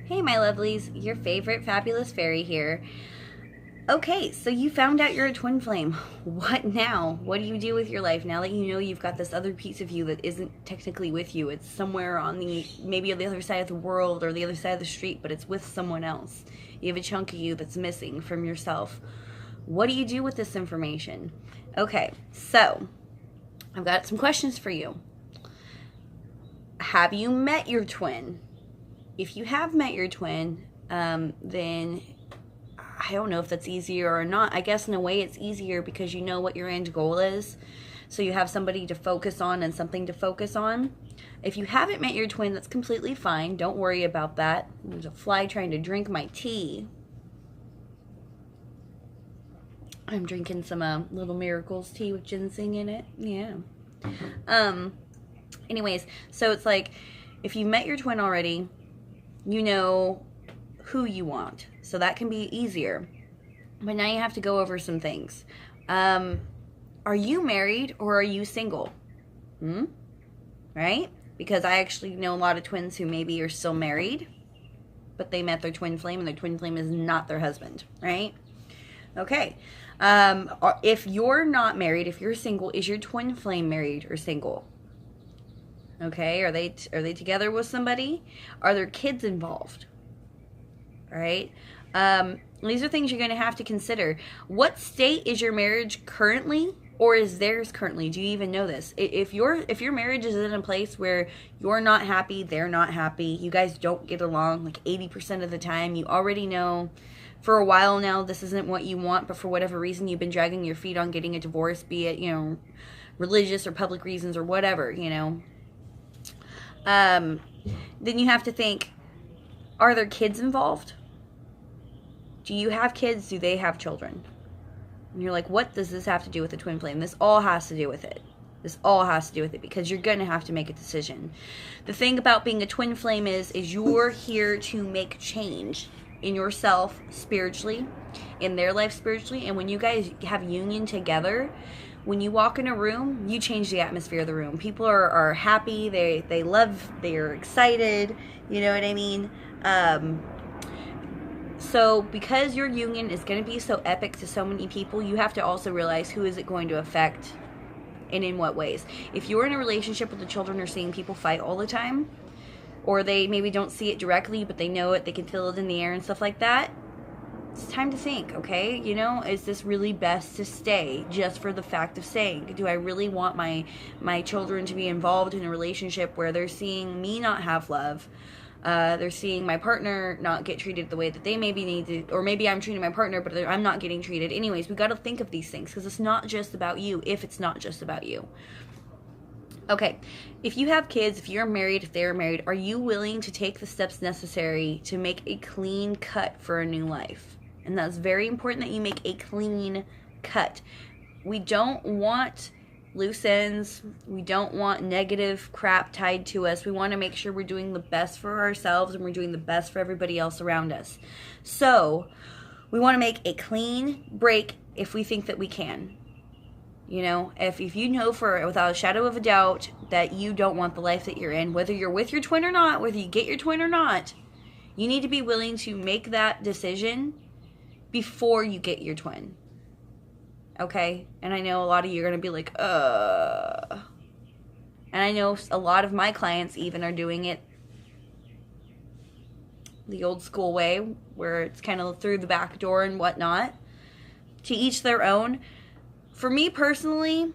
Hey my lovelies, your favorite fabulous fairy here. Okay, so you found out you're a twin flame. What now? What do you do with your life now that you know you've got this other piece of you that isn't technically with you? It's somewhere on maybe on the other side of the world or the other side of the street, but it's with someone else. You have a chunk of you that's missing from yourself. What do you do with this information? Okay, so I've got some questions for you. Have you met your twin? If you have met your twin, then I don't know if that's easier or not. I guess in a way it's easier because you know what your end goal is. So you have somebody to focus on and something to focus on. If you haven't met your twin, that's completely fine. Don't worry about that. There's a fly trying to drink my tea. I'm drinking some Little Miracles tea with ginseng in it. Yeah. Anyways, so it's like if you met your twin already, you know who you want. So that can be easier. But now you have to go over some things. Are you married or are you single? Right? Because I actually know a lot of twins who maybe are still married, but they met their twin flame and their twin flame is not their husband, right? Okay. If you're not married, if you're single, is your twin flame married or single? Okay, are they together with somebody? Are there kids involved? All right. These are things you're going to have to consider. What state is your marriage currently, or is theirs currently? Do you even know this? If your marriage is in a place where you're not happy, they're not happy, you guys don't get along like 80% of the time, you already know for a while now this isn't what you want, but for whatever reason you've been dragging your feet on getting a divorce, be it, religious or public reasons or whatever, then you have to think, are there kids involved? Do you have kids? Do they have children? And you're like, what does this have to do with the twin flame? This all has to do with it. This all has to do with it because you're going to have to make a decision. The thing about being a twin flame is you're here to make change in yourself spiritually, in their life spiritually, and when you guys have union together, when you walk in a room, you change the atmosphere of the room. People are happy, they love, they're excited, you know what I mean? So because your union is going to be so epic to so many people, you have to also realize who is it going to affect and in what ways. If you're in a relationship with the children or seeing people fight all the time, or they maybe don't see it directly, but they know it, they can feel it in the air and stuff like that, it's time to think, okay? Is this really best to stay just for the fact of staying? Do I really want my children to be involved in a relationship where they're seeing me not have love? They're seeing my partner not get treated the way that they maybe need to, or maybe I'm treating my partner, but I'm not getting treated. Anyways, we got to think of these things because it's not just about you if it's not just about you. Okay, if you have kids, if you're married, if they're married, are you willing to take the steps necessary to make a clean cut for a new life? And that's very important that you make a clean cut. We don't want loose ends. We don't want negative crap tied to us. We want to make sure we're doing the best for ourselves and we're doing the best for everybody else around us. So we want to make a clean break if we think that we can. If you know without a shadow of a doubt that you don't want the life that you're in, whether you're with your twin or not, whether you get your twin or not, you need to be willing to make that decision before you get your twin. Okay? And I know a lot of you are going to be like, And I know a lot of my clients even are doing it the old school way, where it's kind of through the back door and whatnot. To each their own. For me personally,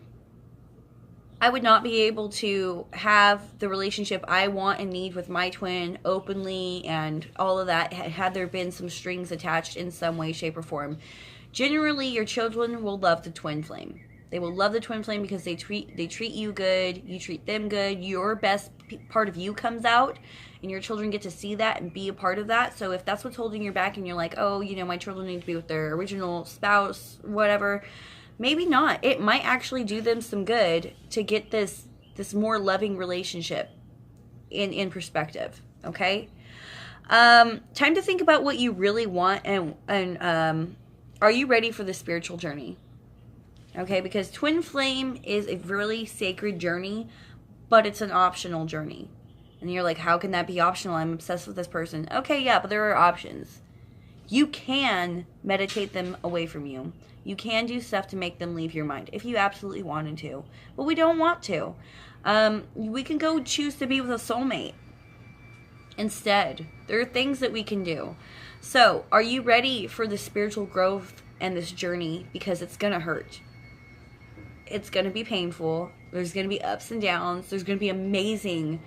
I would not be able to have the relationship I want and need with my twin openly and all of that had there been some strings attached in some way, shape, or form. Generally, your children will love the twin flame. They will love the twin flame because they treat you good, you treat them good, your best part of you comes out, and your children get to see that and be a part of that. So if that's what's holding you back and you're like, oh, my children need to be with their original spouse, whatever, maybe not. It might actually do them some good to get this more loving relationship in perspective, okay? Time to think about what you really want and are you ready for the spiritual journey? Okay, because twin flame is a really sacred journey, but it's an optional journey. And you're like, how can that be optional? I'm obsessed with this person. Okay, yeah, but there are options. You can meditate them away from you. You can do stuff to make them leave your mind if you absolutely wanted to. But we don't want to. We can go choose to be with a soulmate instead. There are things that we can do. So, are you ready for the spiritual growth and this journey? Because it's going to hurt. It's going to be painful. There's going to be ups and downs. There's going to be amazing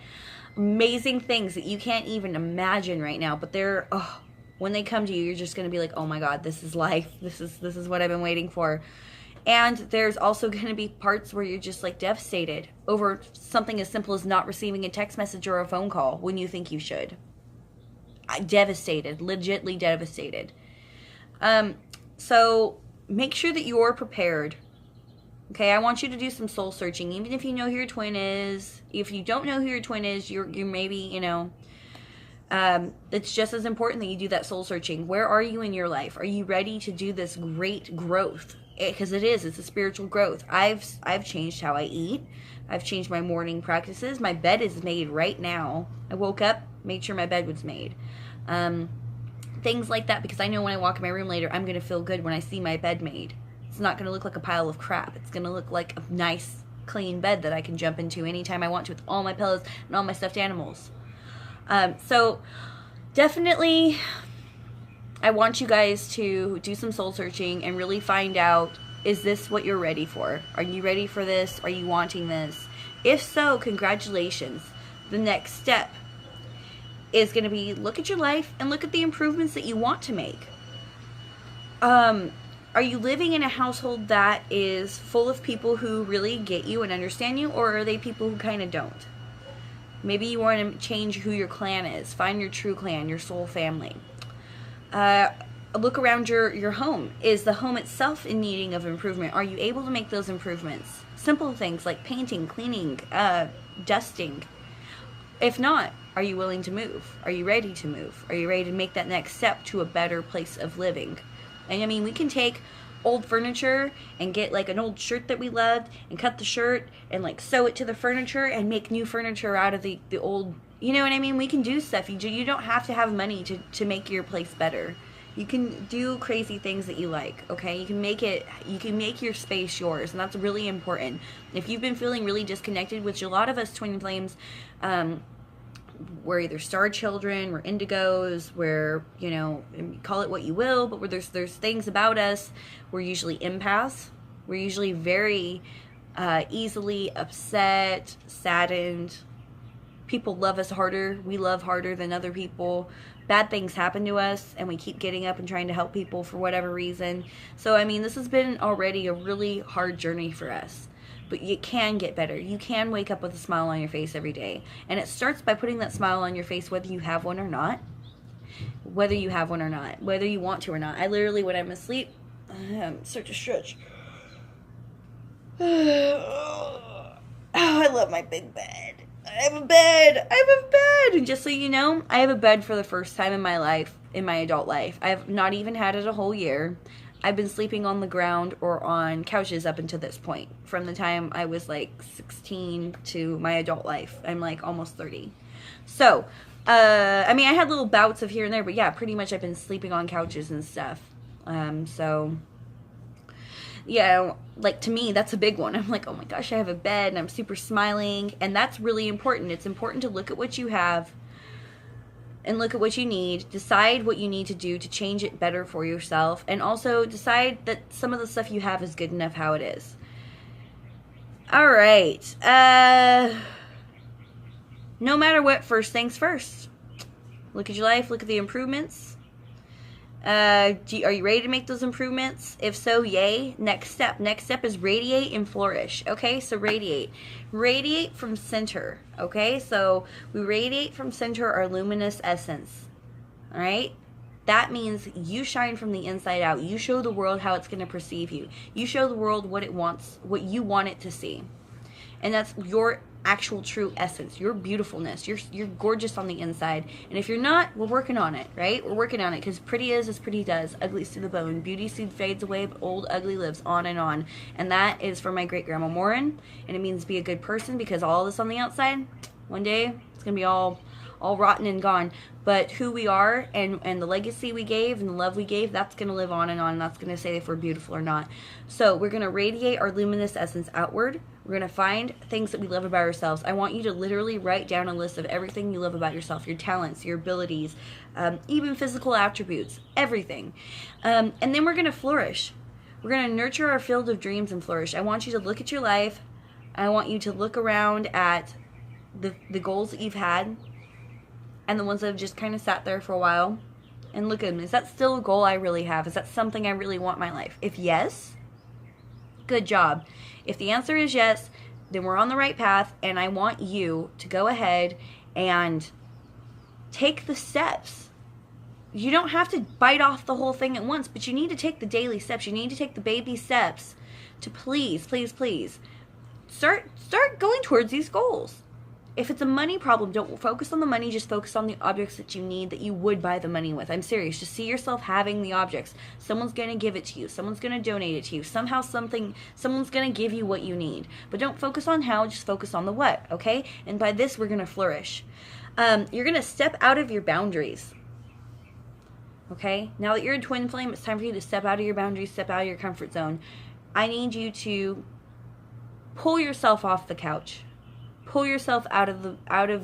things that you can't even imagine right now. But they're, when they come to you, you're just going to be like, oh my God, this is life. This is what I've been waiting for. And there's also going to be parts where you're just like devastated over something as simple as not receiving a text message or a phone call when you think you should. Devastated, legitly devastated. So make sure that you're prepared. Okay, I want you to do some soul searching, even if you know who your twin is. If you don't know who your twin is, you're maybe, it's just as important that you do that soul searching. Where are you in your life? Are you ready to do this great growth? Because it's a spiritual growth. I've changed how I eat. I've changed my morning practices. My bed is made right now. I woke up, made sure my bed was made. Things like that, because I know when I walk in my room later, I'm going to feel good when I see my bed made. It's not going to look like a pile of crap. It's going to look like a nice, clean bed that I can jump into anytime I want to with all my pillows and all my stuffed animals. So definitely, I want you guys to do some soul searching and really find out, is this what you're ready for? Are you ready for this? Are you wanting this? If so, congratulations. The next step is going to be look at your life and look at the improvements that you want to make. Are you living in a household that is full of people who really get you and understand you, or are they people who kind of don't? Maybe you want to change who your clan is. Find your true clan, your soul family. Look around your home. Is the home itself in needing of improvement? Are you able to make those improvements? Simple things like painting, cleaning, dusting. If not, are you willing to move? Are you ready to move? Are you ready to make that next step to a better place of living? And I mean, we can take old furniture and get like an old shirt that we loved and cut the shirt and like sew it to the furniture and make new furniture out of the old, you know what I mean? We can do stuff. You don't have to have money to make your place better. You can do crazy things that you like, okay? You can make your space yours, and that's really important. If you've been feeling really disconnected, which a lot of us twin flames, we're either star children, we're indigos, we're, call it what you will, but there's things about us. We're usually empaths. We're usually very easily upset, saddened. People love us harder. We love harder than other people. Bad things happen to us, and we keep getting up and trying to help people for whatever reason. So, I mean, this has been already a really hard journey for us. But you can get better. You can wake up with a smile on your face every day. And it starts by putting that smile on your face whether you have one or not. Whether you have one or not. Whether you want to or not. I literally, when I'm asleep, start to stretch. Oh, I love my big bed. I have a bed. And just so you know, I have a bed for the first time in my life, in my adult life. I've not even had it a whole year. I've been sleeping on the ground or on couches up until this point. From the time I was like 16 to my adult life. I'm like almost 30. So, I mean, I had little bouts of here and there, but yeah, pretty much I've been sleeping on couches and stuff. So, yeah, like to me, that's a big one. I'm like, oh my gosh, I have a bed and I'm super smiling. And that's really important. It's important to look at what you have and look at what you need. Decide what you need to do to change it better for yourself. And also decide that some of the stuff you have is good enough how it is. All right. No matter what, first things first. Look at your life. Look at the improvements. Are you ready to make those improvements? If so, yay. Next step. Next step is radiate and flourish. Okay, so radiate. Radiate from center. Okay, so we radiate from center our luminous essence. All right? That means you shine from the inside out. You show the world how it's going to perceive you. You show the world what it wants, what you want it to see. And that's your actual true essence, your beautifulness. You're gorgeous on the inside. And if you're not, we're working on it, right? We're working on it, because pretty is as pretty does. Ugly's to the bone. Beauty seed fades away, but old ugly lives on and on. And that is from my great grandma Morin. And it means be a good person, because all this on the outside, One day it's gonna be all rotten and gone. But who we are and the legacy we gave and the love we gave, that's gonna live on, and that's gonna say if we're beautiful or not. So we're gonna radiate our luminous essence outward. We're gonna find things that we love about ourselves. I want you to literally write down a list of everything you love about yourself, your talents, your abilities, even physical attributes, everything. And then we're gonna flourish. We're gonna nurture our field of dreams and flourish. I want you to look at your life. I want you to look around at the goals that you've had and the ones that have just kind of sat there for a while, and look at them. Is that still a goal I really have? Is that something I really want in my life? If yes, good job. If the answer is yes, then we're on the right path, and I want you to go ahead and take the steps. You don't have to bite off the whole thing at once, but you need to take the daily steps. You need to take the baby steps to please, please, please start going towards these goals. If it's a money problem, don't focus on the money, just focus on the objects that you need, that you would buy the money with. I'm serious. Just see yourself having the objects. Someone's going to give it to you. Someone's going to donate it to you. Somehow someone's going to give you what you need. But don't focus on how, just focus on the what, okay? And by this, we're going to flourish. You're going to step out of your boundaries. Okay? Now that you're a twin flame, it's time for you to step out of your boundaries, step out of your comfort zone. I need you to pull yourself off the couch. Pull yourself out of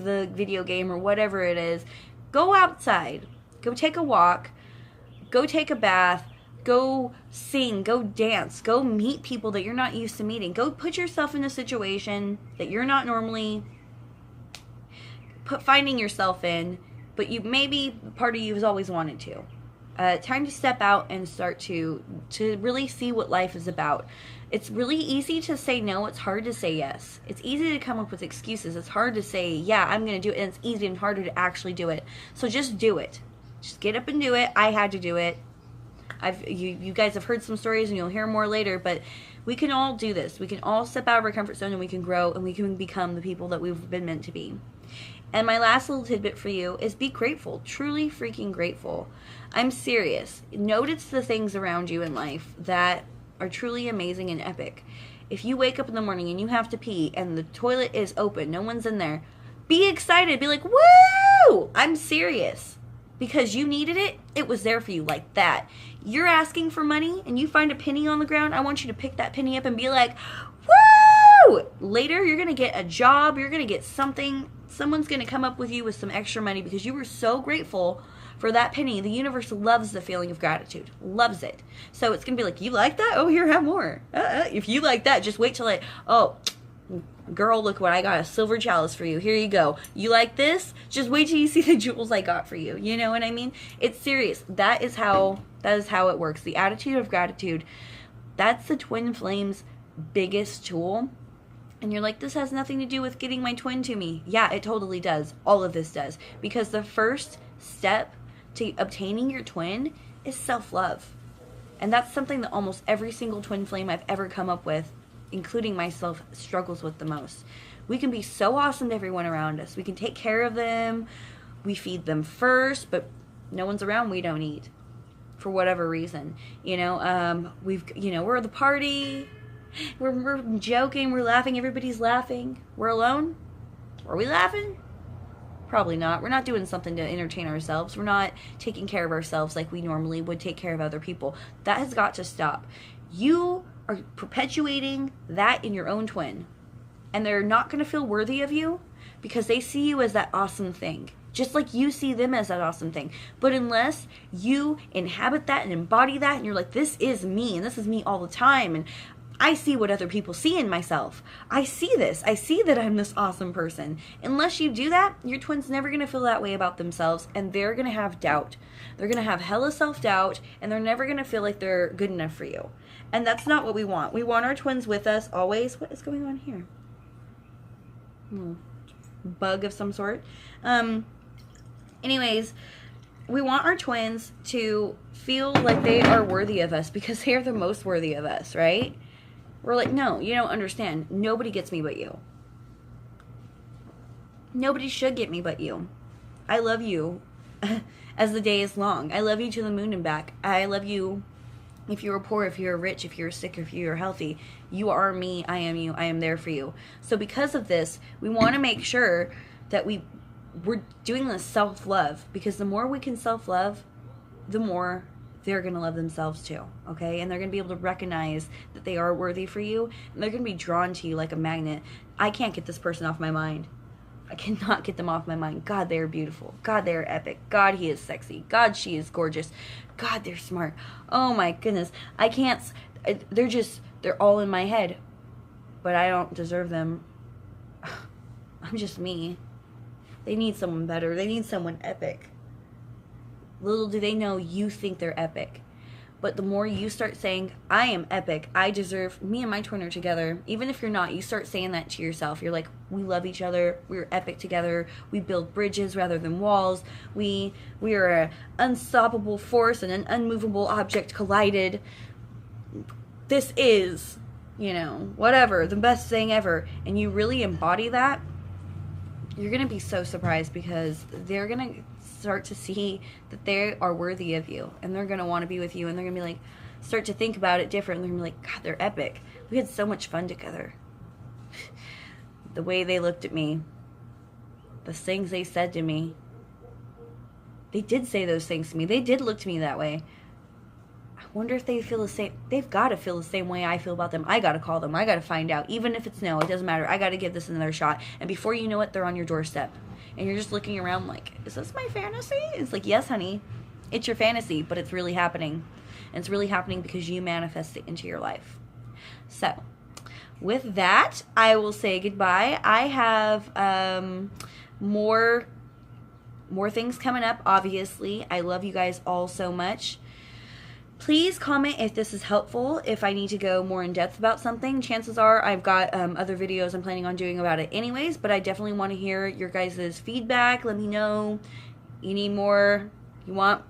the video game or whatever it is. Go outside. Go take a walk. Go take a bath. Go sing. Go dance. Go meet people that you're not used to meeting. Go put yourself in a situation that you're not normally finding yourself in, but you maybe part of you has always wanted to. Time to step out and start to really see what life is about. It's really easy to say no. It's hard to say yes. It's easy to come up with excuses. It's hard to say, yeah, I'm going to do it. And it's easy and harder to actually do it. So just do it. Just get up and do it. I had to do it. You guys have heard some stories, and you'll hear more later, but we can all do this. We can all step out of our comfort zone, and we can grow, and we can become the people that we've been meant to be. And my last little tidbit for you is be grateful. Truly freaking grateful. I'm serious. Notice the things around you in life that are truly amazing and epic. If you wake up in the morning and you have to pee and the toilet is open, no one's in there, be excited. Be like, woo! I'm serious. Because you needed it, it was there for you like that. You're asking for money and you find a penny on the ground, I want you to pick that penny up and be like, woo! Later, you're going to get a job. You're going to get something. Someone's going to come up with you with some extra money because you were so grateful for that penny. The universe loves the feeling of gratitude. Loves it. So it's going to be like, you like that? Oh, here, have more. If you like that, just wait till girl, look what I got. A silver chalice for you. Here you go. You like this? Just wait till you see the jewels I got for you. You know what I mean? It's serious. That is how it works. The attitude of gratitude, that's the twin flame's biggest tool. And you're like, this has nothing to do with getting my twin to me. Yeah, it totally does. All of this does. Because the first step to obtaining your twin is self-love. And that's something that almost every single twin flame I've ever come up with, including myself, struggles with the most. We can be so awesome to everyone around us. We can take care of them. We feed them first, but no one's around, we don't eat. For whatever reason. We're the party. We're joking, we're laughing, everybody's laughing. We're alone? Are we laughing? Probably not. We're not doing something to entertain ourselves. We're not taking care of ourselves like we normally would take care of other people. That has got to stop. You are perpetuating that in your own twin. And they're not going to feel worthy of you because they see you as that awesome thing. Just like you see them as that awesome thing. But unless you inhabit that and embody that and you're like, this is me and this is me all the time and I see what other people see in myself. I see this. I see that I'm this awesome person. Unless you do that, your twin's never going to feel that way about themselves, and they're going to have doubt. They're going to have hella self-doubt, and they're never going to feel like they're good enough for you. And that's not what we want. We want our twins with us always. What is going on here? Bug of some sort. Anyways, we want our twins to feel like they are worthy of us because they are the most worthy of us, right? We're like, no, you don't understand. Nobody gets me but you. Nobody should get me but you. I love you as the day is long. I love you to the moon and back. I love you if you are poor, if you are rich, if you are sick, if you are healthy. You are me. I am you. I am there for you. So because of this, we want to make sure that we're doing this self-love, because the more we can self-love, the more they're going to love themselves too, okay? And they're going to be able to recognize that they are worthy for you, and they're going to be drawn to you like a magnet. I can't get this person off my mind. I cannot get them off my mind. God, they are beautiful. God, they are epic. God, he is sexy. God, she is gorgeous. God, they're smart. Oh my goodness. I can't, they're all in my head, but I don't deserve them. I'm just me. They need someone better. They need someone epic. Little do they know you think they're epic. But the more you start saying, I am epic, I deserve, me and my twin are together. Even if you're not, you start saying that to yourself. You're like, we love each other. We're epic together. We build bridges rather than walls. We are an unstoppable force and an unmovable object collided. This is, you know, whatever, the best thing ever. And you really embody that, you're going to be so surprised, because they're going to start to see that they are worthy of you, and they're going to want to be with you, and they're going to be like, start to think about it different. They're going to be like, God, they're epic. We had so much fun together. The way they looked at me, the things they said to me, they did say those things to me. They did look to me that way. I wonder if they feel the same. They've got to feel the same way I feel about them. I got to call them. I got to find out. Even if it's no, it doesn't matter. I got to give this another shot. And before you know it, they're on your doorstep. And you're just looking around like, is this my fantasy? It's like, yes, honey. It's your fantasy, but it's really happening. And it's really happening because you manifest it into your life. So, with that, I will say goodbye. I have more things coming up, obviously. I love you guys all so much. Please comment if this is helpful, if I need to go more in depth about something. Chances are I've got other videos I'm planning on doing about it anyways, but I definitely want to hear your guys' feedback. Let me know you need more, you want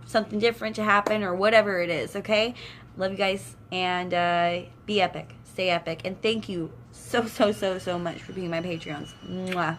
something different to happen, or whatever it is, okay? Love you guys, and be epic. Stay epic. And thank you so much for being my Patreons. Mwah.